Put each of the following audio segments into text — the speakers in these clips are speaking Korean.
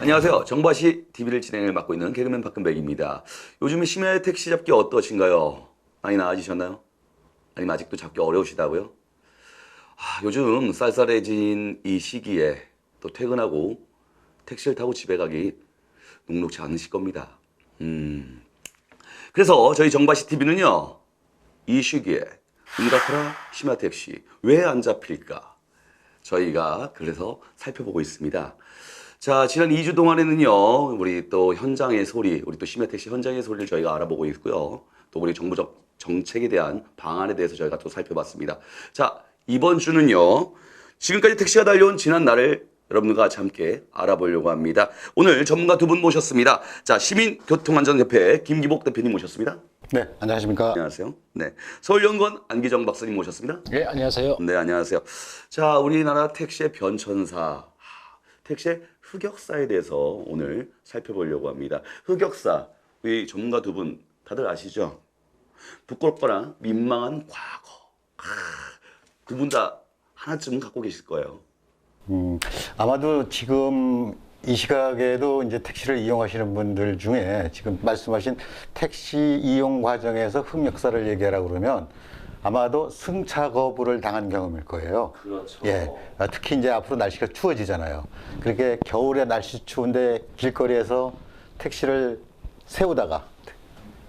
안녕하세요. 정바시 TV를 진행을 맡고 있는 개그맨 박근백입니다. 요즘에 심야 택시 잡기 어떠신가요? 많이 나아지셨나요? 아니면 아직도 잡기 어려우시다고요? 요즘 쌀쌀해진 이 시기에 또 퇴근하고 택시를 타고 집에 가기 녹록지 않으실 겁니다. 그래서 저희 정바시 TV는요, 이 시기에 응답하라 심야 택시 왜 안 잡힐까? 저희가 그래서 살펴보고 있습니다. 자, 지난 2주 동안에는요, 우리 또 현장의 소리, 우리 또 심야택시 현장의 소리를 저희가 알아보고 있고요. 또 우리 정부적 정책에 대한 방안에 대해서 저희가 또 살펴봤습니다. 자, 이번 주는요, 지금까지 택시가 달려온 지난 날을 여러분과 같이 함께 알아보려고 합니다. 오늘 전문가 두 분 모셨습니다. 자, 시민교통안전협회 김기복 대표님 모셨습니다. 네, 안녕하십니까. 안녕하세요. 네. 서울연구원 안기정 박사님 모셨습니다. 네, 안녕하세요. 네, 안녕하세요. 자, 우리나라 택시의 변천사, 택시의 흑역사에 대해서 오늘 살펴보려고 합니다. 흑역사, 우리 전문가 두 분 다들 아시죠? 부끄럽거나 민망한 과거. 두 분 다 하나쯤은 갖고 계실 거예요. 아마도 지금 이 시각에도 이제 택시를 이용하시는 분들 중에 지금 말씀하신 택시 이용 과정에서 흑역사를 얘기하라고 그러면 아마도 승차 거부를 당한 경험일 거예요. 그렇죠. 예. 특히 이제 앞으로 날씨가 추워지잖아요. 그렇게 겨울에 날씨 추운데 길거리에서 택시를 세우다가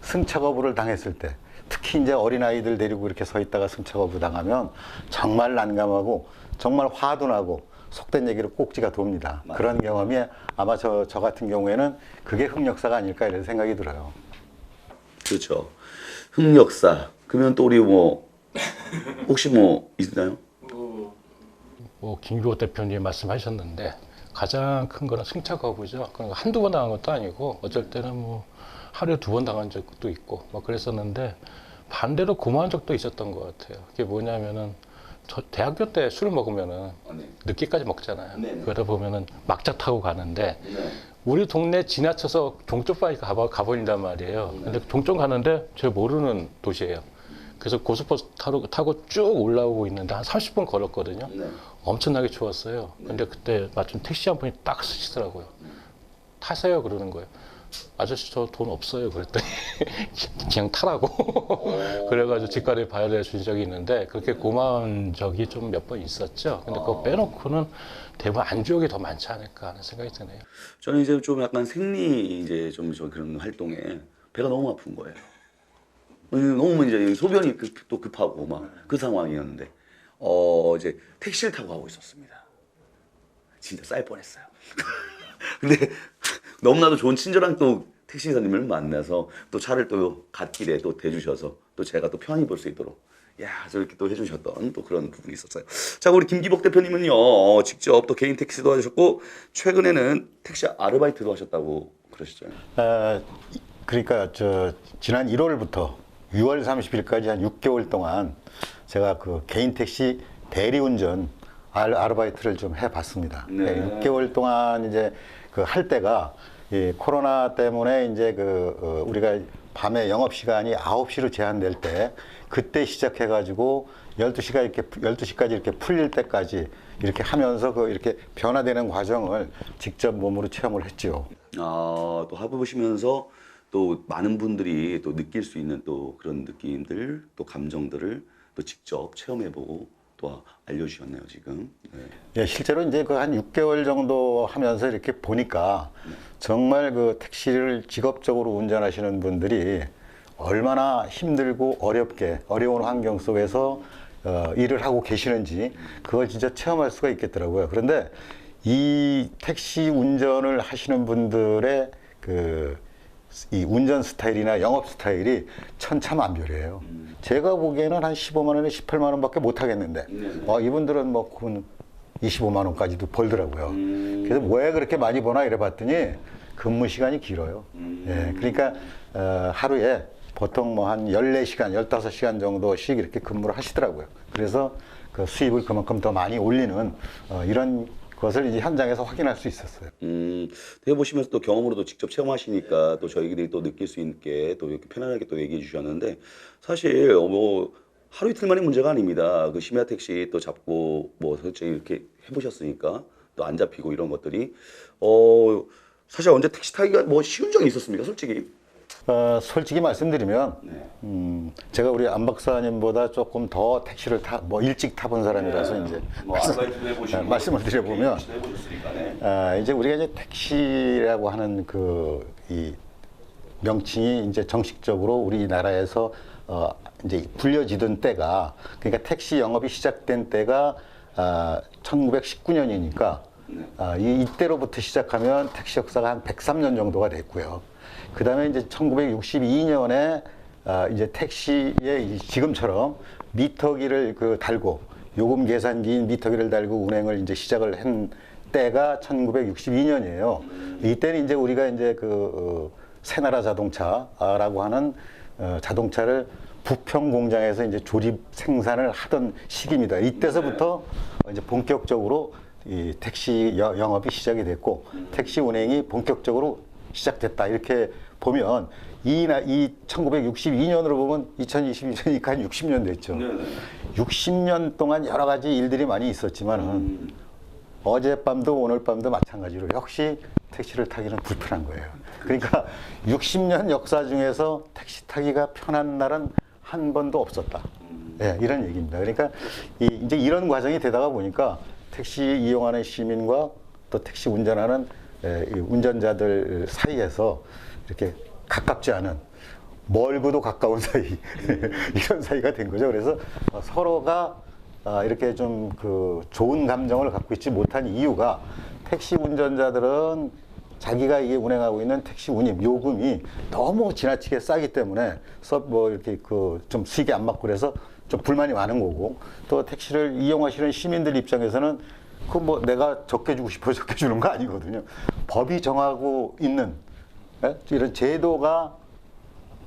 승차 거부를 당했을 때 특히 이제 어린아이들 데리고 이렇게 서 있다가 승차 거부 당하면 정말 난감하고 정말 화도 나고 속된 얘기로 꼭지가 돕니다. 맞아요. 그런 경험이 아마 저 같은 경우에는 그게 흑역사가 아닐까 이런 생각이 들어요. 그렇죠. 흑역사. 그러면 또 우리 혹시 있나요? 김규호 대표님 말씀하셨는데 가장 큰 거는 승차 거부죠. 그러니까 한두 번 당한 것도 아니고 어쩔 때는 하루에 2번 당한 적도 있고 그랬었는데 반대로 고마운 적도 있었던 것 같아요. 그게 뭐냐면은 저 대학교 때 술을 먹으면은 네. 늦게까지 먹잖아요. 네네. 그러다 보면은 막차 타고 가는데 네. 우리 동네 지나쳐서 종점까지 가버린단 말이에요. 근데 종점 가는데 잘 모르는 도시예요. 그래서 고속버스 타고 쭉 올라오고 있는데 한 30분 걸었거든요. 네. 엄청나게 추웠어요. 근데 그때 마침 택시 한 분이 딱 쓰시더라고요. 타세요 그러는 거예요. 아저씨 저 돈 없어요 그랬더니 그냥 타라고. 그래가지고 집까지 봐야 준 적이 있는데 그렇게 고마운 적이 좀 몇 번 있었죠. 근데 그거 빼놓고는 대부분 안주역이 더 많지 않을까 하는 생각이 드네요. 저는 이제 좀 약간 좀 그런 활동에 배가 너무 아픈 거예요. 너무 이제 소변이 또 급하고 막 그 상황이었는데 이제 택시를 타고 가고 있었습니다. 진짜 쌀 뻔했어요. 근데 너무나도 좋은 친절한 또 택시 기사님을 만나서 또 차를 또 갓길에 또 대주셔서 또 제가 또 편히 볼 수 있도록 저렇게 또 해주셨던 또 그런 부분이 있었어요. 자, 우리 김기복 대표님은요, 직접 또 개인 택시도 하셨고 최근에는 택시 아르바이트도 하셨다고 그러시죠. 그러니까 지난 1월부터 6월 30일까지 한 6개월 동안 제가 그 개인 택시 대리운전 아르바이트를 좀 해봤습니다. 네. 6개월 동안 이제 그 할 때가 이 코로나 때문에 이제 우리가 밤에 영업 시간이 9시로 제한될 때 그때 시작해가지고 12시까지 이렇게 풀릴 때까지 이렇게 하면서 이렇게 변화되는 과정을 직접 몸으로 체험을 했죠. 또 해보시면서 또 많은 분들이 또 느낄 수 있는 또 그런 느낌들, 또 감정들을 또 직접 체험해보고 또 알려주셨네요, 지금. 네. 예, 실제로 이제 한 6개월 정도 하면서 이렇게 보니까 정말 그 택시를 직업적으로 운전하시는 분들이 얼마나 힘들고 어려운 환경 속에서 일을 하고 계시는지 그걸 진짜 체험할 수가 있겠더라고요. 그런데 이 택시 운전을 하시는 분들의 이 운전 스타일이나 영업 스타일이 천차만별이에요. 제가 보기에는 한 15만 원에 18만 원밖에 못 하겠는데 이분들은 그 25만 원까지도 벌더라고요. 그래서 왜 그렇게 많이 버나 이래 봤더니 근무 시간이 길어요. 예, 그러니까 하루에 보통 한 14시간, 15시간 정도씩 이렇게 근무를 하시더라고요. 그래서 그 수입을 그만큼 더 많이 올리는 이런 것을 이제 현장에서 확인할 수 있었어요. 해보시면서 또 경험으로도 직접 체험하시니까 또 저희들이 또 느낄 수 있게 또 이렇게 편안하게 또 얘기해 주셨는데 사실 하루 이틀만의 문제가 아닙니다. 그 심야 택시 또 잡고 설정히 이렇게 해보셨으니까 또 안 잡히고 이런 것들이 사실 언제 택시 타기가 뭐 쉬운 적이 있었습니까, 솔직히? 솔직히 말씀드리면 네. 제가 우리 안 박사님보다 조금 더 택시를 일찍 타본 사람이라서 이제 뭐 아르바이트도 해보시고 말씀을 드려보면 개인도 해보셨으니까. 네. 이제 우리가 이제 택시라고 하는 이 명칭이 이제 정식적으로 우리나라에서 이제 불려지던 때가, 그러니까 택시 영업이 시작된 때가 1919년이니까 이때로부터 시작하면 택시 역사가 한 103년 정도가 됐고요. 그 다음에 이제 1962년에 이제 택시에 지금처럼 미터기를 달고 요금 계산기인 미터기를 달고 운행을 이제 시작을 한 때가 1962년이에요. 이때는 이제 우리가 이제 새나라 자동차라고 하는 자동차를 부평 공장에서 이제 조립 생산을 하던 시기입니다. 이때서부터 이제 본격적으로 이 택시 영업이 시작이 됐고 택시 운행이 본격적으로 시작됐다, 이렇게 보면 이 1962년으로 보면 2022년이니까 한 60년 됐죠. 네네. 60년 동안 여러 가지 일들이 많이 있었지만은 어젯밤도 오늘 밤도 마찬가지로 역시 택시를 타기는 불편한 거예요. 그러니까 60년 역사 중에서 택시 타기가 편한 날은 한 번도 없었다. 예, 이런 얘기입니다. 그러니까 이제 이런 과정이 되다가 보니까 택시 이용하는 시민과 또 택시 운전하는 이 운전자들 사이에서 이렇게 가깝지 않은, 멀고도 가까운 사이 이런 사이가 된 거죠. 그래서 서로가 이렇게 좀 좋은 감정을 갖고 있지 못한 이유가, 택시 운전자들은 자기가 이게 운행하고 있는 택시 운임 요금이 너무 지나치게 싸기 때문에 뭐 이렇게 좀 수익이 안 맞고 그래서 좀 불만이 많은 거고, 또 택시를 이용하시는 시민들 입장에서는 뭐 내가 적게 주고 싶어서 적게 주는 거 아니거든요. 법이 정하고 있는 이런 제도가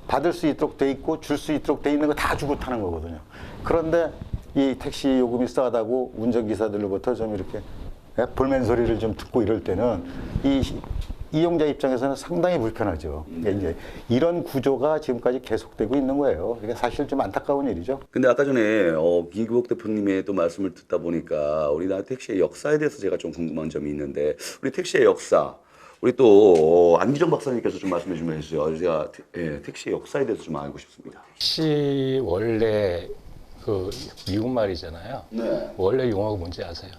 받을 수 있도록 돼 있고 줄 수 있도록 돼 있는 거 다 주고 타는 거거든요. 그런데 이 택시 요금이 싸다고 운전기사들로부터 좀 이렇게 볼멘 소리를 좀 듣고 이럴 때는 이용자 입장에서는 상당히 불편하죠. 이제 이런 구조가 지금까지 계속되고 있는 거예요. 이게 사실 좀 안타까운 일이죠. 근데 아까 전에 김규복 대표님의 또 말씀을 듣다 보니까 우리나라 택시의 역사에 대해서 제가 좀 궁금한 점이 있는데, 우리 택시의 역사, 우리 또 안기정 박사님께서 좀 말씀해 주면 해주세요. 제가 택시의 역사에 대해서 좀 알고 싶습니다. 택시 원래 미국 말이잖아요. 네. 원래 용어가 뭔지 아세요?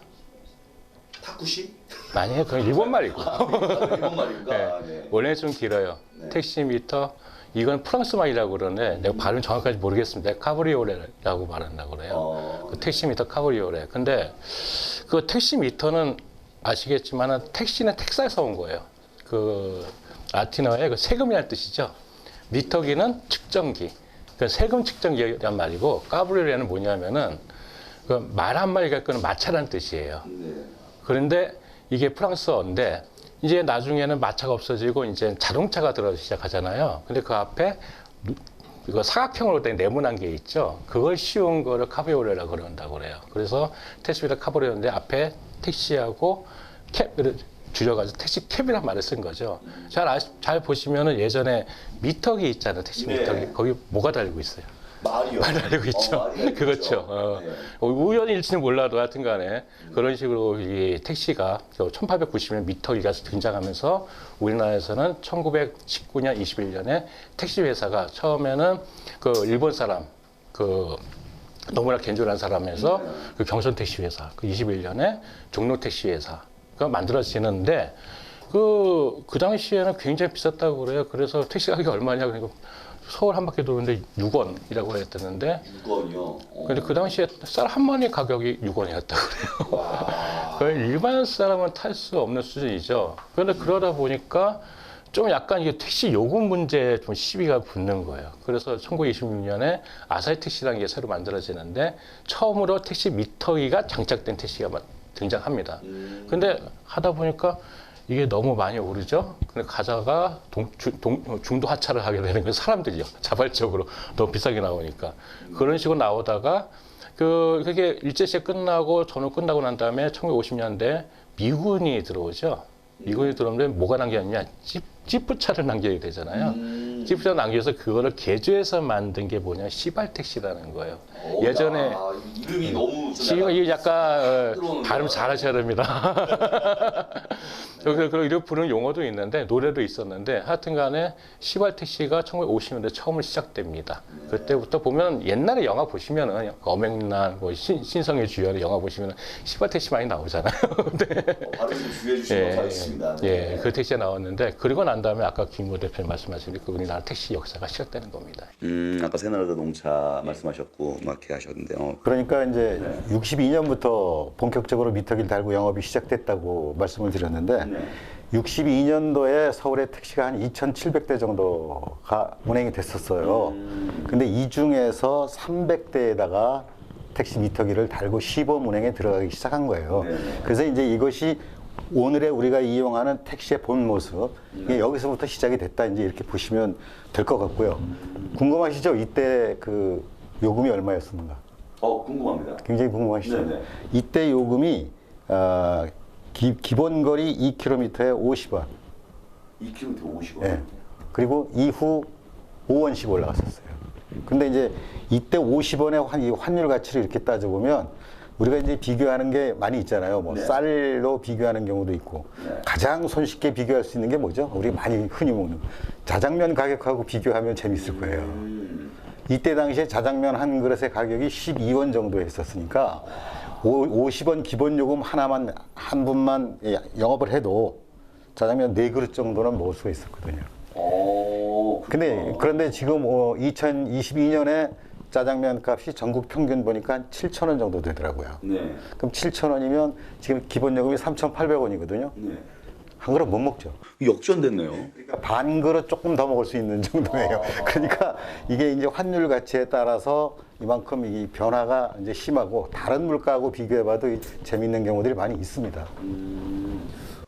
타쿠시? 아니에요. 그건 일본 말이고. 일본 말인가? 네. 원래는 좀 길어요. 택시미터. 이건 프랑스 말이라고 그러는데 내가 발음 정확하지 모르겠습니다. 카브리올레라고 말한다고 그래요. 그 택시미터 카브리올레. 근데 그 택시미터는 아시겠지만 택시는 텍사스에서 온 거예요. 라틴어의 세금이라는 뜻이죠. 미터기는 측정기. 세금 측정기란 말이고, 카브리올레는 뭐냐면은 말 한 마리가 끄는 마차라는 뜻이에요. 그런데 이게 프랑스어인데 이제 나중에는 마차가 없어지고 이제 자동차가 들어가기 시작하잖아요. 근데 그 앞에 이거 사각형으로 된 네모난 게 있죠. 그걸 씌운 거를 카브리올레라고 그런다고 그래요. 그래서 택시비터 카브리올레인데 앞에 택시하고 캡을 줄여가지고 택시 캡이란 말을 쓴 거죠. 잘 보시면은 예전에 미터기 있잖아요. 택시 미터기. 네. 거기 뭐가 달리고 있어요? 말이요. 말 달리고 있죠. 말이 그렇죠. 네. 우연일지는 몰라도 하여튼 간에 그런 식으로 이 택시가 1890년 미터기가 등장하면서 우리나라에서는 1919년, 21년에 택시 회사가 처음에는 일본 사람, 너무나 견조한 사람에서 경선 택시 회사, 21년에 종로 택시 회사가 만들어지는데 그 당시에는 굉장히 비쌌다고 그래요. 그래서 택시 가격이 얼마냐 그러니까 서울 한 바퀴 도는데 6원이라고 했었는데 6원이요? 근데 그 당시에 쌀 한 마리 가격이 6원이었다고 그래요. 그걸 일반 사람은 탈 수 없는 수준이죠. 그런데 그러다 보니까 좀 약간 이게 택시 요금 문제에 좀 시비가 붙는 거예요. 그래서 1926년에 아사히 택시라는 게 새로 만들어지는데 처음으로 택시 미터기가 장착된 택시가 등장합니다. 근데 하다 보니까 이게 너무 많이 오르죠. 근데 가다가 중도 하차를 하게 되는 건 사람들이요. 자발적으로 너무 비싸게 나오니까. 그런 식으로 나오다가 그게 일제시대 끝나고 전후 끝나고 난 다음에 1950년대 미군이 들어오죠. 미군이 들어오는데 뭐가 남겼냐? 지프차를 남기게 되잖아요. 지프차 남겨서 그거를 개조해서 만든 게 뭐냐? 시발 택시라는 거예요. 예전에 이름이 너무 지금 이게 약간 발음 잘하셔야 됩니다. 그리고 이렇게 부르는 용어도 있는데 노래도 있었는데 하여튼간에 시발 택시가 1950년대 처음 시작됩니다. 그때부터 보면 옛날에 영화 보시면은 엄앵란, 뭐 신성의 주연의 영화 보시면은 시발 택시 많이 나오잖아요. 발음 좀 주의해 주시면 감사하겠습니다. 예, 그 택시가 나왔는데 그리고 난 다음에 아까 김모 대표님 말씀하신 그 우리나라 택시 역사가 시작되는 겁니다. 아까 새나라도 농차 말씀하셨고 막 이렇게 하셨는데요. 그러니까 이제 62년부터 본격적으로 미터기를 달고 영업이 시작됐다고 말씀을 드렸는데 62년도에 서울의 택시가 한 2,700대 정도가 운행이 됐었어요. 근데 이 중에서 300대에다가 택시 미터기를 달고 시범 운행에 들어가기 시작한 거예요. 그래서 이제 이것이 오늘의 우리가 이용하는 택시의 본 모습, 이게 여기서부터 시작이 됐다, 이제 이렇게 보시면 될 것 같고요. 궁금하시죠? 이때 그 요금이 얼마였습니까? 궁금합니다. 굉장히 궁금하시죠? 네네. 이때 요금이 기본 거리 2km에 50원. 2km 50원. 예. 그리고 이후 5원씩 올라갔었어요. 근데 이제 이때 50원의 이 환율 가치를 이렇게 따져보면 우리가 이제 비교하는 게 많이 있잖아요. 뭐 쌀로 비교하는 경우도 있고 가장 손쉽게 비교할 수 있는 게 뭐죠? 우리 많이 흔히 먹는 자장면 가격하고 비교하면 재밌을 거예요. 이때 당시에 자장면 한 그릇의 가격이 12원 정도 했었으니까 50원 기본 요금 하나만 한 분만 영업을 해도 자장면 4그릇 정도는 먹을 수가 있었거든요. 그런데 지금 2022년에 짜장면 값이 전국 평균 보니까 한 7,000원 정도 되더라고요. 네. 그럼 7,000원이면 지금 기본 요금이 3,800원이거든요. 네. 한 그릇 못 먹죠. 역전됐네요. 그러니까 반 그릇 조금 더 먹을 수 있는 정도예요. 그러니까 이게 이제 환율 가치에 따라서 이만큼 이 변화가 이제 심하고 다른 물가하고 비교해봐도 재밌는 경우들이 많이 있습니다.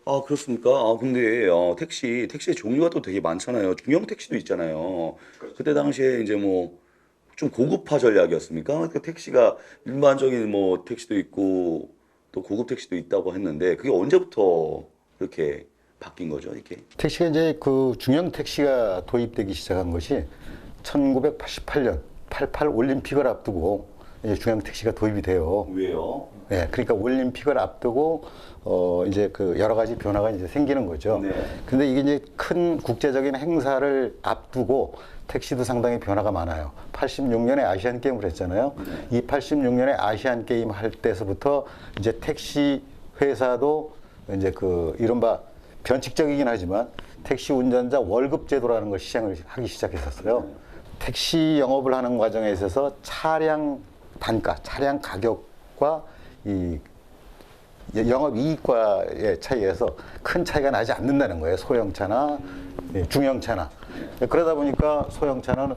아, 그렇습니까? 근데 택시의 종류가 또 되게 많잖아요. 중형 택시도 있잖아요. 그때 당시에 이제 뭐 좀 고급화 전략이었습니까? 그러니까 택시가 일반적인 뭐 택시도 있고 또 고급 택시도 있다고 했는데 그게 언제부터 그렇게 바뀐 거죠, 이렇게? 택시가 이제 그 중형 택시가 도입되기 시작한 것이 1988년 88 올림픽을 앞두고 이제 중형 택시가 도입이 돼요. 왜요? 네, 그러니까 올림픽을 앞두고 이제 그 여러 가지 변화가 이제 생기는 거죠. 네. 근데 이게 이제 큰 국제적인 행사를 앞두고 택시도 상당히 변화가 많아요. 86년에 아시안 게임을 했잖아요. 이 86년에 아시안 게임 할 때서부터 이제 택시 회사도 이제 그 이른바 변칙적이긴 하지만 택시 운전자 월급 제도라는 걸 시행을 하기 시작했었어요. 택시 영업을 하는 과정에 있어서 차량 단가, 차량 가격과 이 영업 이익과의 차이에서 큰 차이가 나지 않는다는 거예요. 소형차나 중형차나. 그러다 보니까 소형차는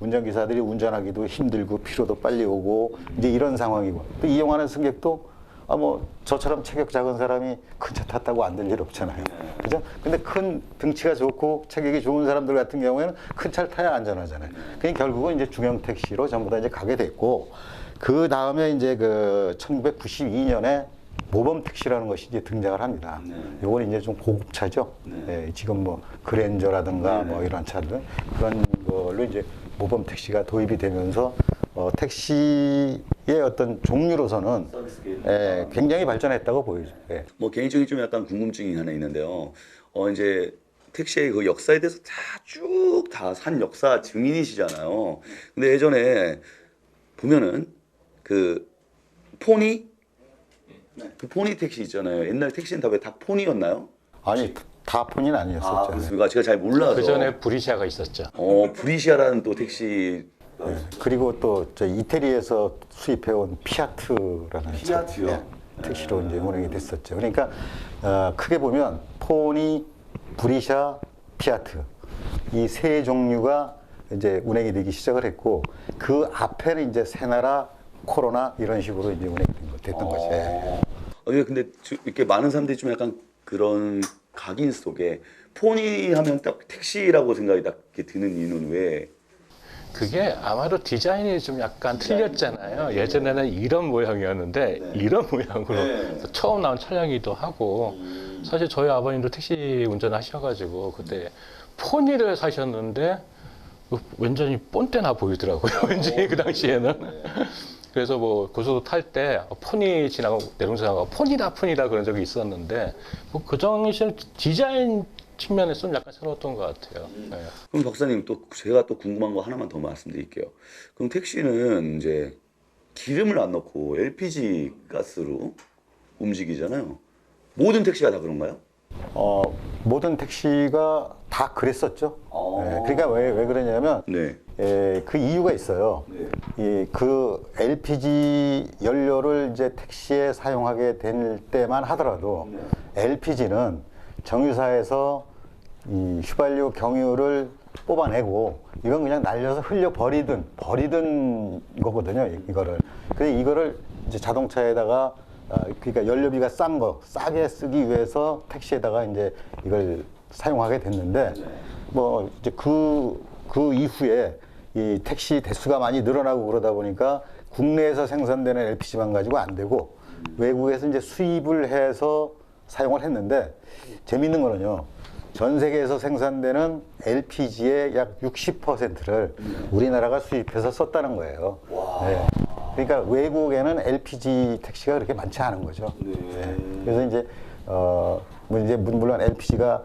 운전기사들이 운전하기도 힘들고 피로도 빨리 오고 이제 이런 상황이고 또 이용하는 승객도 뭐 저처럼 체격 작은 사람이 큰 차 탔다고 안 될 일 없잖아요. 그죠? 근데 큰 등치가 좋고 체격이 좋은 사람들 같은 경우에는 큰 차를 타야 안전하잖아요. 그러니까 결국은 이제 중형 택시로 전부 다 이제 가게 됐고 그 다음에 이제 그 1992년에 모범 택시라는 것이 이제 등장을 합니다. 요건 이제 좀 고급차죠. 네, 지금 뭐 그랜저라든가 뭐 이런 차들 그런 걸로 이제 모범 택시가 도입이 되면서 택시의 어떤 종류로서는 굉장히 발전했다고 보여요. 뭐 개인적인 좀 약간 궁금증이 하나 있는데요. 이제 택시의 그 역사에 대해서 쭉 다 산 역사 증인이시잖아요. 근데 예전에 보면은 그 포니 택시 있잖아요. 옛날 택시는 다 왜 다 포니였나요? 아니 다 폰이 아니었었죠. 그렇습니까? 제가 잘 몰라서. 그 전에 브리시아가 있었죠. 브리시아라는 또 택시. 그리고 또 저 이태리에서 수입해온 피아트라는 피아트요? 택시로 이제 운행이 됐었죠. 그러니까 크게 보면 포니, 브리샤, 피아트 이 세 종류가 이제 운행이 되기 시작을 했고 그 앞에는 이제 새나라, 코로나 이런 식으로 이제 운행이 됐던 거죠. 근데 이렇게 많은 사람들이 좀 약간 그런 각인 속에 포니 하면 딱 택시라고 생각이 딱 이렇게 드는 이유는 왜? 그게 아마도 디자인이 좀 약간 틀렸잖아요. 예전에는 이런 모양이었는데 이런 모양으로 처음 나온 차량이기도 하고 사실 저희 아버님도 택시 운전하셔가지고 그때 포니를 사셨는데 완전히 뻔때나 보이더라고요. 왠지 그 당시에는. 그래서 뭐 고속도로 탈 때 폰이 지나가고 내려오면서 지나가고 폰이다 그런 적이 있었는데 뭐 그 당시에는 디자인 측면에서는 약간 새로웠던 것 같아요. 네. 그럼 박사님 또 제가 또 궁금한 거 하나만 더 말씀드릴게요. 그럼 택시는 이제 기름을 안 넣고 LPG 가스로 움직이잖아요. 모든 택시가 다 그런가요? 모든 택시가 다 그랬었죠. 네, 그러니까 왜 그러냐면 네. 그 이유가 있어요. 그 LPG 연료를 이제 택시에 사용하게 될 때만 하더라도 LPG는 정유사에서 이 휘발유 경유를 뽑아내고 이건 그냥 날려서 흘려 버리든 거거든요. 이거를. 그래서 이거를 이제 자동차에다가 그러니까 연료비가 싸게 쓰기 위해서 택시에다가 이제 이걸 사용하게 됐는데 뭐 이제 그 이후에 이 택시 대수가 많이 늘어나고 그러다 보니까 국내에서 생산되는 LPG만 가지고 안 되고 외국에서 이제 수입을 해서 사용을 했는데 재밌는 거는요. 전 세계에서 생산되는 LPG의 약 60%를 우리나라가 수입해서 썼다는 거예요. 네. 그러니까 외국에는 LPG 택시가 그렇게 많지 않은 거죠. 네. 그래서 이제 뭐 이제 물론 LPG가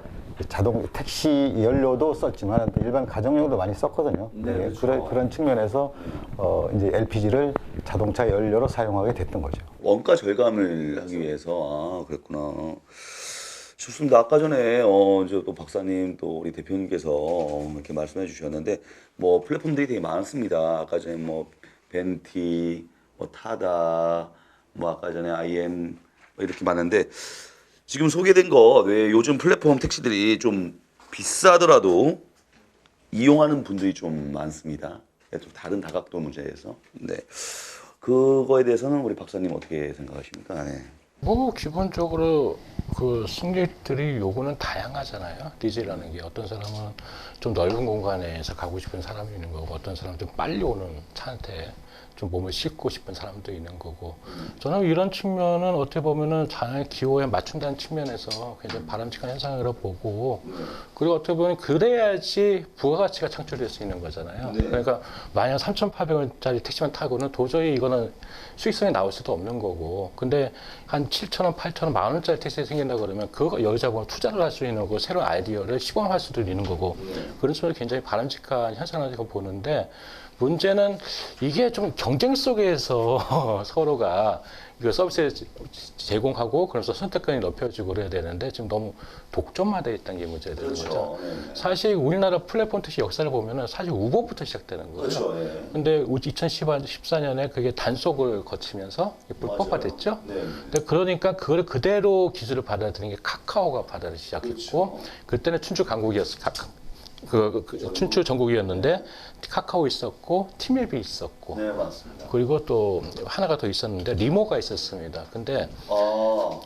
자동 택시 연료도 썼지만 일반 가정용도 많이 썼거든요. 네, 그렇죠. 그런 측면에서 이제 LPG를 자동차 연료로 사용하게 됐던 거죠. 원가 절감을 하기 위해서 그랬구나. 좋습니다. 아까 전에 이제 또 박사님 또 우리 대표님께서 이렇게 말씀해 주셨는데 뭐 플랫폼들이 되게 많습니다. 아까 전에 뭐 벤티, 뭐 타다, 뭐 아까 전에 IM 뭐 이렇게 많은데 지금 소개된 거 왜 요즘 플랫폼 택시들이 좀 비싸더라도 이용하는 분들이 좀 많습니다. 좀 다른 다각도 문제에서. 네. 그거에 대해서는 우리 박사님 어떻게 생각하십니까? 네. 뭐 기본적으로 그 승객들이 요구는 다양하잖아요. 디젤이라는 게 어떤 사람은 좀 넓은 공간에서 가고 싶은 사람이 있는 거고 어떤 사람은 좀 빨리 오는 차한테 좀 몸을 싣고 싶은 사람도 있는 거고 저는 이런 측면은 어떻게 보면은 자연의 기호에 맞춘다는 측면에서 굉장히 바람직한 현상이라고 보고 그리고 어떻게 보면 그래야지 부가가치가 창출될 수 있는 거잖아요. 그러니까 만약 3,800원짜리 택시만 타고는 도저히 이거는 수익성이 나올 수도 없는 거고 근데 한 7,000원, 8,000원, 10,000원짜리 택시가 생긴다 그러면 그거 여기서 보면 투자를 할 수 있는 거고 새로운 아이디어를 시범할 수도 있는 거고 그런 측면에서 굉장히 바람직한 현상이라고 보는데 문제는 이게 좀 경쟁 속에서 서로가 이거 서비스 제공하고 그래서 선택권이 높여지고 그래야 되는데 지금 너무 독점화되어 있다는 게 문제가 되는 거죠. 사실 우리나라 플랫폼 택시 역사를 보면은 사실 우버부터 시작되는 거예요. 그렇죠. 근데 2014년에 그게 단속을 거치면서 불법화됐죠. 근데 그러니까 그걸 그대로 기술을 받아들이는 게 카카오가 받아들이기 시작했고 그때는 춘추 강국이었어요. 춘추 전국이었는데 카카오 있었고 티맵이 있었고 네, 맞습니다. 그리고 또 하나가 더 있었는데 리모가 있었습니다. 근데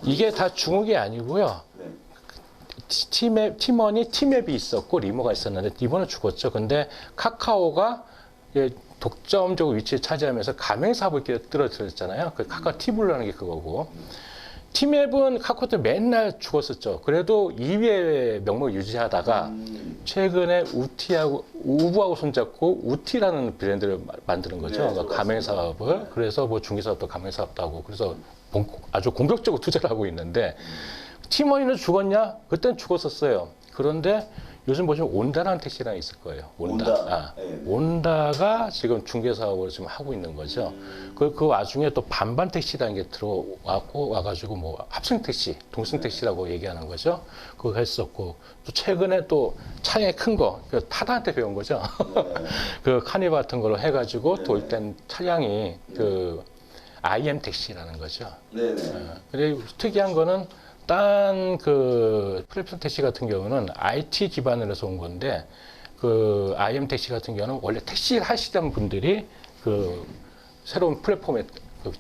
이게 다 중국이 아니고요. 티맵이 있었고 리모가 있었는데 리모는 죽었죠. 근데 카카오가 독점적으로 위치를 차지하면서 가맹 사업을 떨어뜨렸잖아요. 그 카카오 티블라는 게 그거고. 티맵은 카카오 때 맨날 죽었었죠. 그래도 2위의 명목을 유지하다가 최근에 우부하고 손잡고 우티라는 브랜드를 만드는 거죠. 네, 그러니까 가맹 사업을. 그래서 뭐 중개사업도 가맹 사업도 하고 그래서 아주 공격적으로 투자를 하고 있는데 티머니는 죽었냐? 그땐 죽었었어요. 그런데 요즘 보시면 온다라는 택시랑 있을 거예요. 온다. 온다가 지금 중개 사업을 지금 하고 있는 거죠. 그 와중에 또 반반 택시라는 게 와가지고 뭐 합승 택시, 동승 택시라고 얘기하는 거죠. 그거 했었고 또 최근에 또 차량이 큰 거, 타다한테 배운 거죠. 그 카니발 같은 걸로 해가지고 돌 땐 차량이 그 IM 택시라는 거죠. 근데 특이한 거는 딴 그 플랫폼 택시 같은 경우는 IT 기반으로 해서 온 건데 그 IM 택시 같은 경우는 원래 택시를 하시던 분들이 그 새로운 플랫폼에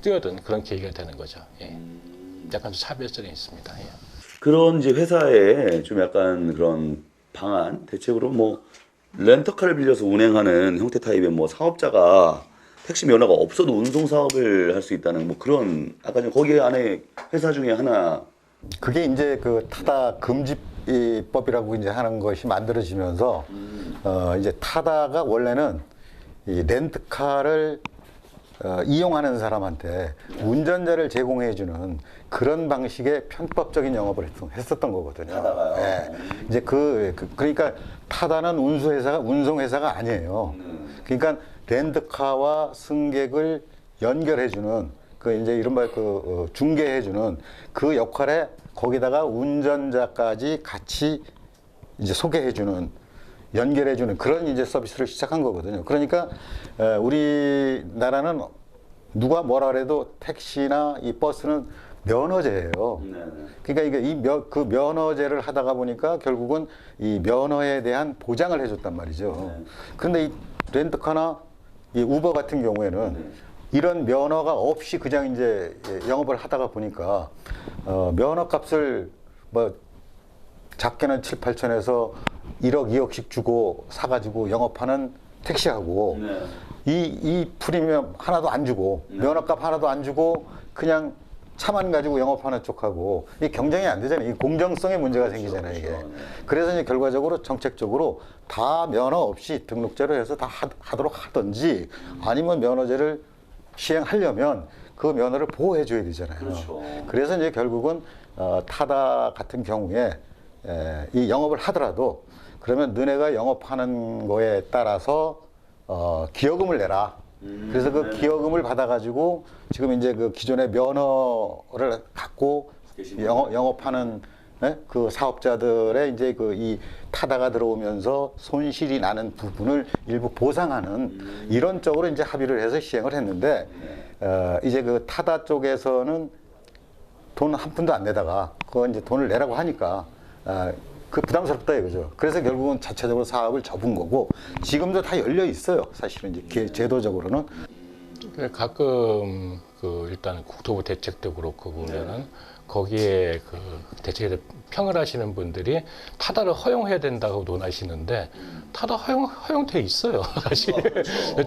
뛰어든 그런 계기가 되는 거죠. 예. 약간 좀 차별점이 있습니다. 예. 그런 이제 회사에 좀 약간 그런 방안 대책으로 뭐 렌터카를 빌려서 운행하는 형태 타입의 뭐 사업자가 택시 면허가 없어도 운송 사업을 할 수 있다는 뭐 그런 아까 전 거기 안에 회사 중에 하나 그게 이제 그 타다 금지법이라고 이제 하는 것이 만들어지면서 이제 타다가 원래는 이 렌트카를 이용하는 사람한테 운전자를 제공해주는 그런 방식의 편법적인 영업을 했었던 거거든요. 타다가요? 예. 이제 그러니까 타다는 운송회사가 아니에요. 그러니까 렌트카와 승객을 연결해주는 그 이제 이른바 중개해주는 그 역할에 거기다가 운전자까지 같이 이제 소개해주는 연결해주는 그런 이제 서비스를 시작한 거거든요. 그러니까 우리나라는 누가 뭐라 그래도 택시나 이 버스는 면허제예요. 그러니까 이게 그 면허제를 하다가 보니까 결국은 이 면허에 대한 보장을 해줬단 말이죠. 그런데 이 렌트카나 이 우버 같은 경우에는 이런 면허가 없이 그냥 이제 영업을 하다가 보니까 면허값을 뭐 작게는 7, 8천에서 1억, 2억씩 주고 사가지고 영업하는 택시하고 이 프리미엄 하나도 안 주고 면허값 하나도 안 주고 그냥 차만 가지고 영업하는 쪽하고 이 경쟁이 안 되잖아요. 이 공정성의 문제가 생기잖아요, 이게. 그래서 이제 결과적으로 정책적으로 다 면허 없이 등록제로 해서 다 하도록 하든지 아니면 면허제를 시행하려면 그 면허를 보호해 줘야 되잖아요. 그렇죠. 그래서 이제 결국은 타다 같은 경우에 이 영업을 하더라도 그러면 너네가 영업하는 거에 따라서 기여금을 내라. 그래서 그 기여금을 받아가지고 지금 이제 그 기존의 면허를 갖고 영업하는 그 사업자들의 이제 그 이 타다가 들어오면서 손실이 나는 부분을 일부 보상하는 이런 쪽으로 이제 합의를 해서 시행을 했는데 이제 그 타다 쪽에서는 돈 한 푼도 안 내다가 그거 이제 돈을 내라고 하니까 그 부담스럽다 이거죠. 그래서 결국은 자체적으로 사업을 접은 거고 지금도 다 열려 있어요. 사실은 이제 제도적으로는. 가끔 그 일단 국토부 대책도 그렇고 보면은 거기에 그 대책에 평을 하시는 분들이 타다를 허용해야 된다고 논하시는데 타다 허용돼 있어요. 사실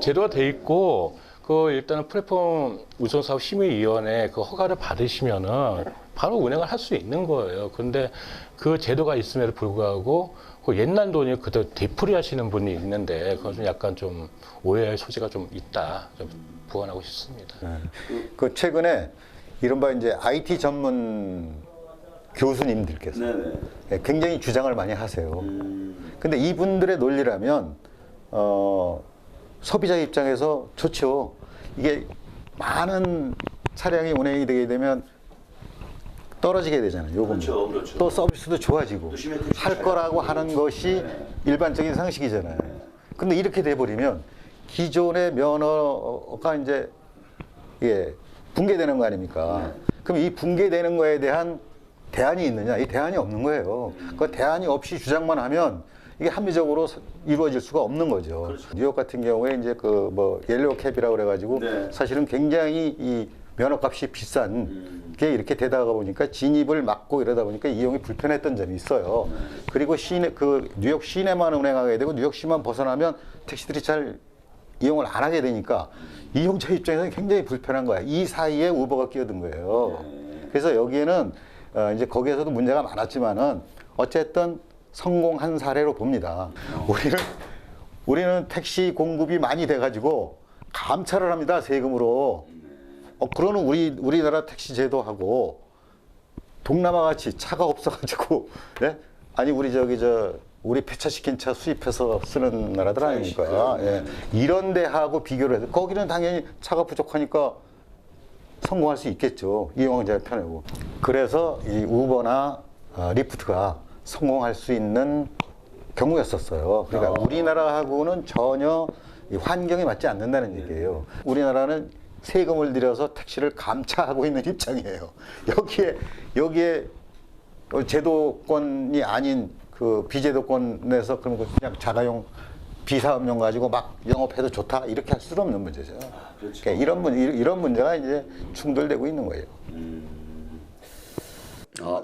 제도가 돼 있고 그 일단은 플랫폼 운송사업 심의위원회 그 허가를 받으시면은 바로 운행을 할 수 있는 거예요. 근데 그 제도가 있음에도 불구하고 그 옛날 돈이 그대로 되풀이 하시는 분이 있는데 그건 좀 약간 좀 오해의 소지가 좀 있다. 좀 보완하고 싶습니다. 그 최근에 이른바 이제 IT 전문 교수님들께서 굉장히 주장을 많이 하세요. 근데 이분들의 논리라면 소비자 입장에서 좋죠. 이게 많은 차량이 운행이 되게 되면 떨어지게 되잖아요. 요금이. 그렇죠. 또 서비스도 좋아지고 택시 할 거라고 하는 것이 일반적인 상식이잖아요. 근데 이렇게 돼버리면 기존의 면허가 이제 붕괴되는 거 아닙니까? 그럼 이 붕괴되는 거에 대한 대안이 있느냐? 이 대안이 없는 거예요. 그 대안이 없이 주장만 하면 이게 합리적으로 이루어질 수가 없는 거죠. 그렇죠. 뉴욕 같은 경우에 이제 그 뭐 옐로우 캡이라고 그래가지고 사실은 굉장히 이 면허값이 비싼 게 이렇게 되다가 보니까 진입을 막고 이러다 보니까 이용이 불편했던 점이 있어요. 그리고 뉴욕 시내만 운행하게 되고 뉴욕시만 벗어나면 택시들이 잘 이용을 안 하게 되니까 이용자 입장에서는 굉장히 불편한 거야. 이 사이에 우버가 끼어든 거예요. 그래서 여기에는 이제 거기에서도 문제가 많았지만은 어쨌든 성공한 사례로 봅니다. 우리는 택시 공급이 많이 돼가지고 감차를 합니다. 세금으로. 그러는 우리나라 택시 제도하고 동남아 같이 차가 없어가지고, 예? 아니, 우리 폐차시킨 차 수입해서 쓰는 나라들 아닙니까? 예. 이런 데하고 비교를 해서 거기는 당연히 차가 부족하니까 성공할 수 있겠죠. 이용자가 편하고. 그래서 이 우버나 리프트가 성공할 수 있는 경우였었어요. 그러니까 우리나라하고는 전혀 이 환경에 맞지 않는다는 얘기예요. 우리나라는 세금을 들여서 택시를 감차하고 있는 입장이에요. 여기에 제도권이 아닌 그 비제도권에서 그런 거 그냥 자가용 비사업용 가지고 막 영업해도 좋다 이렇게 할 수는 없는 문제죠. 그렇죠. 그러니까 이런 문제가 이제 충돌되고 있는 거예요.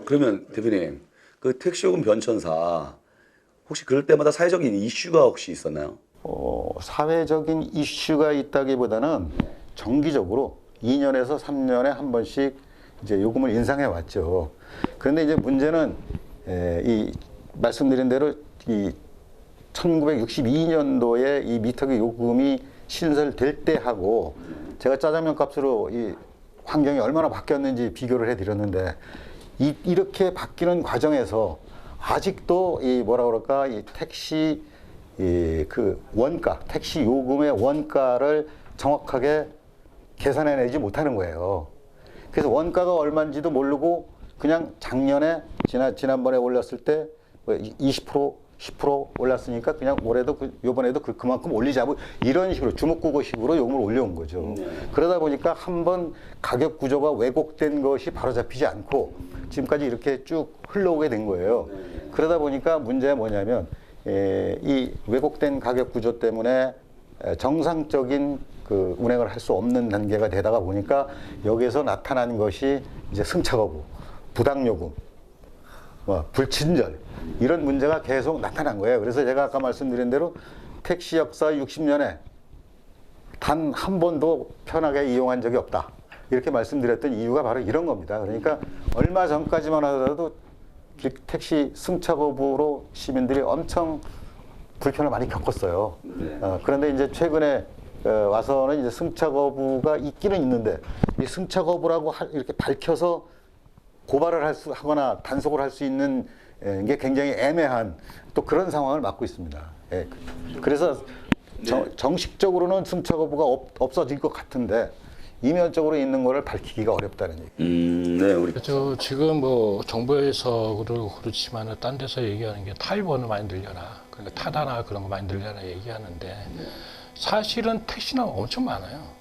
그러면 대표님 그 택시요금 변천사 혹시 그럴 때마다 사회적인 이슈가 혹시 있었나요? 사회적인 이슈가 있다기보다는 정기적으로 2년에서 3년에 한 번씩 이제 요금을 인상해 왔죠. 그런데 이제 문제는 이 말씀드린 대로 이 1962년도에 이 미터기 요금이 신설될 때 하고 제가 짜장면 값으로 이 환경이 얼마나 바뀌었는지 비교를 해드렸는데 이렇게 바뀌는 과정에서 아직도 이 뭐라 그럴까 이 택시 그 원가 택시 요금의 원가를 정확하게 계산해내지 못하는 거예요. 그래서 원가가 얼마인지도 모르고 그냥 작년에 지난번에 올렸을 때 20% 10% 올랐으니까 그냥 올해도 요번에도 그만큼 올리자 뭐 이런 식으로 주먹구구식으로 요금을 올려온 거죠. 그러다 보니까 한번 가격 구조가 왜곡된 것이 바로잡히지 않고 지금까지 이렇게 쭉 흘러오게 된 거예요. 그러다 보니까 문제가 뭐냐면 이 왜곡된 가격 구조 때문에 정상적인 그 운행을 할 수 없는 단계가 되다가 보니까 여기에서 나타난 것이 이제 승차거부, 부당요금, 불친절 이런 문제가 계속 나타난 거예요. 그래서 제가 아까 말씀드린 대로 택시 역사 60년에 단 한 번도 편하게 이용한 적이 없다. 이렇게 말씀드렸던 이유가 바로 이런 겁니다. 그러니까 얼마 전까지만 하더라도 택시 승차 거부로 시민들이 엄청 불편을 많이 겪었어요. 그런데 이제 최근에 와서는 이제 승차 거부가 있기는 있는데 이 승차 거부라고 이렇게 밝혀서 고발을 하거나 단속을 할 수 있는 게 굉장히 애매한 또 그런 상황을 맞고 있습니다. 그래서 정식적으로는 승차 거부가 없어질 것 같은데 이면적으로 있는 거를 밝히기가 어렵다는 얘기. 네, 우리 그렇죠. 지금 뭐 정부에서 그렇지만 딴 데서 얘기하는 게 타입원을 많이 늘려라. 그러니까 타다나 그런 거 많이 늘려라 얘기하는데 사실은 택시는 엄청 많아요.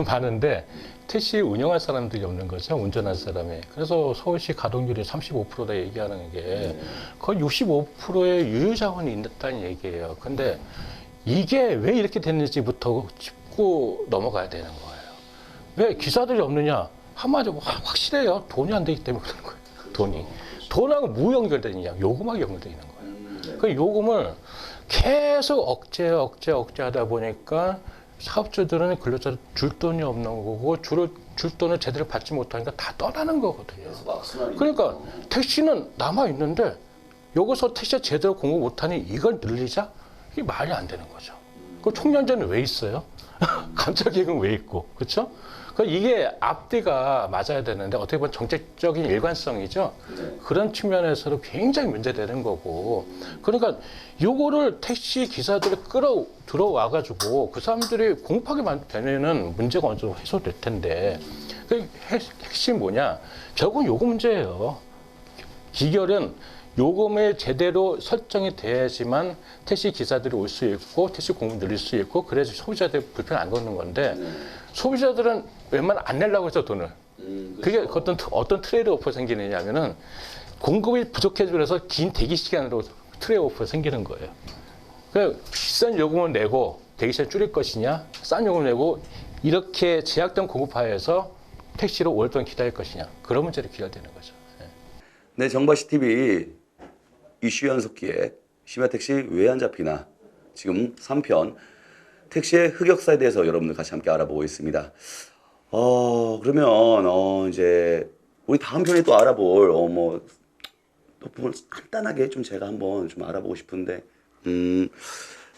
많은데 택시 운영할 사람들이 없는 거죠. 운전할 사람이. 그래서 서울시 가동률이 35%다 얘기하는 게 거의 65%의 유효 자원이 있다는 얘기예요. 근데 이게 왜 이렇게 됐는지부터 짚고 넘어가야 되는 거예요. 왜 기사들이 없느냐? 한마디로 확실해요. 돈이 안 되기 때문에 그런 거예요. 돈이. 돈하고 뭐 연결되느냐? 요금하고 연결되어 있는 거예요. 그 요금을 계속 억제하다 보니까 사업주들은 근로자를 줄 돈이 없는 거고 줄 돈을 제대로 받지 못하니까 다 떠나는 거거든요. 그러니까 택시는 남아 있는데 여기서 택시가 제대로 공급 못하니 이걸 늘리자? 이게 말이 안 되는 거죠. 그 총연전은 왜 있어요? 감찰계획은 왜 있고, 그렇죠? 이게 앞뒤가 맞아야 되는데 어떻게 보면 정책적인 일관성이죠. 그런 측면에서도 굉장히 문제되는 거고. 그러니까 요거를 택시 기사들이 들어와가지고 그 사람들이 공급하게 되면은 문제가 어느 정도 해소될 텐데. 그 핵심이 뭐냐? 결국은 요거 문제예요. 기결은 요금이 제대로 설정이 돼야지만 택시 기사들이 올 수 있고 택시 공급 늘릴 수 있고 그래야지 소비자들이 불편 안 걷는 건데 소비자들은 웬만하면 안 내려고 해서 돈을. 그게 어떤 트레이드오프가 생기느냐 하면은 공급이 부족해져서 긴 대기 시간으로 트레이드오프가 생기는 거예요. 그러니까 비싼 요금을 내고 대기 시간 줄일 것이냐, 싼 요금을 내고 이렇게 제약된 공급하에서 택시로 오랫동안 기다릴 것이냐. 그런 문제로 기다리는 거죠. 네, 정바시 TV 이슈 연속 기획 심야택시 왜 안 잡히나 지금 3편 택시의 흑역사에 대해서 여러분들 같이 함께 알아보고 있습니다. 그러면 이제 우리 다음 편에 또 알아볼 또 부분 간단하게 좀 제가 한번 좀 알아보고 싶은데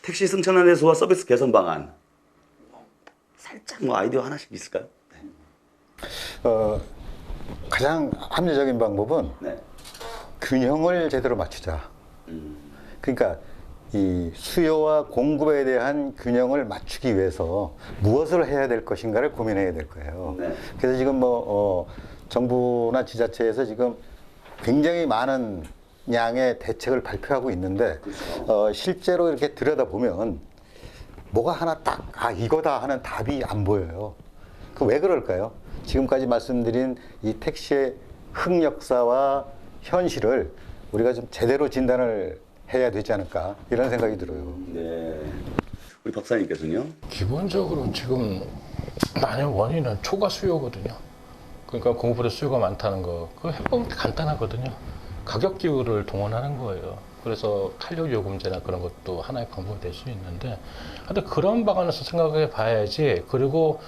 택시 승차난 해소와 서비스 개선 방안 살짝 뭐 아이디어 하나씩 있을까요? 네. 가장 합리적인 방법은 네. 균형을 제대로 맞추자. 그러니까 이 수요와 공급에 대한 균형을 맞추기 위해서 무엇을 해야 될 것인가를 고민해야 될 거예요. 네. 그래서 지금 정부나 지자체에서 지금 굉장히 많은 양의 대책을 발표하고 있는데 실제로 이렇게 들여다보면 뭐가 하나 딱 이거다 하는 답이 안 보여요. 그 왜 그럴까요? 지금까지 말씀드린 이 택시의 흑역사와 현실을 우리가 좀 제대로 진단을 해야 되지 않을까 이런 생각이 들어요. 네. 우리 박사님께서는요? 기본적으로 지금 많은 원인은 초과 수요거든요. 그러니까 공급보다 수요가 많다는 거. 그거 해보면 간단하거든요. 가격 기울을 동원하는 거예요. 그래서 탄력 요금제나 그런 것도 하나의 방법이 될 수 있는데, 하여튼 그런 방안에서 생각해 봐야지. 그리고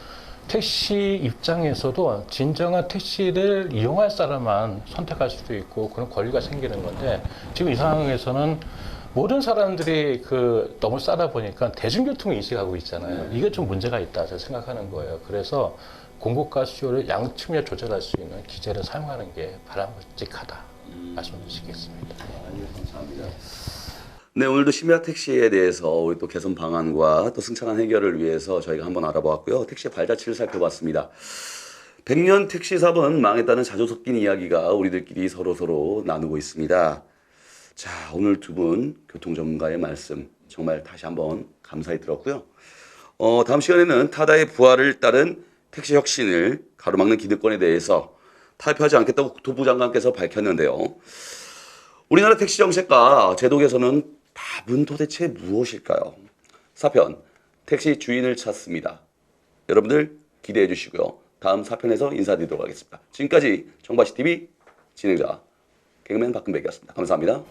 택시 입장에서도 진정한 택시를 이용할 사람만 선택할 수도 있고 그런 권리가 생기는 건데 지금 이 상황에서는 모든 사람들이 그 너무 싸다 보니까 대중교통을 인식하고 있잖아요. 이게 좀 문제가 있다 제가 생각하는 거예요. 그래서 공급과 수요를 양측면 조절할 수 있는 기제를 사용하는 게 바람직하다 말씀드리겠습니다. 감사합니다. 네, 오늘도 심야 택시에 대해서 우리 또 개선 방안과 또 승차감 해결을 위해서 저희가 한번 알아보았고요. 택시의 발자취를 살펴봤습니다. 100년 택시 사업은 망했다는 자주 섞인 이야기가 우리들끼리 서로 나누고 있습니다. 자, 오늘 두 분 교통 전문가의 말씀 정말 다시 한번 감사히 들었고요. 다음 시간에는 타다의 부활을 따른 택시 혁신을 가로막는 기득권에 대해서 타협하지 않겠다고 국토부 장관께서 밝혔는데요. 우리나라 택시 정책과 제도 개선은 답은 도대체 무엇일까요? 4편 택시 주인을 찾습니다. 여러분들 기대해 주시고요. 다음 4편에서 인사드리도록 하겠습니다. 지금까지 정바시TV 진행자 개그맨 박근백이었습니다. 감사합니다.